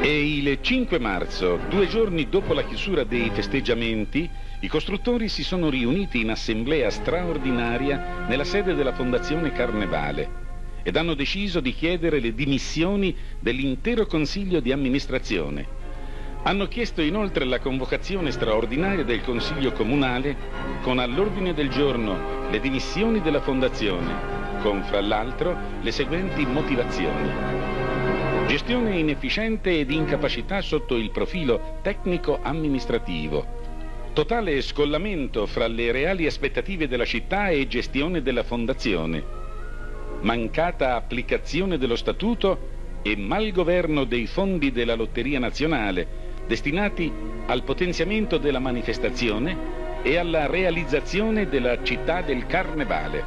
E il 5 marzo, 2 giorni dopo la chiusura dei festeggiamenti, i costruttori si sono riuniti in assemblea straordinaria nella sede della Fondazione Carnevale ed hanno deciso di chiedere le dimissioni dell'intero Consiglio di amministrazione. Hanno chiesto inoltre la convocazione straordinaria del Consiglio Comunale con all'ordine del giorno le dimissioni della Fondazione, con fra l'altro le seguenti motivazioni: gestione inefficiente ed incapacità sotto il profilo tecnico-amministrativo, totale scollamento fra le reali aspettative della città e gestione della Fondazione, mancata applicazione dello Statuto e malgoverno dei fondi della Lotteria Nazionale destinati al potenziamento della manifestazione e alla realizzazione della città del Carnevale.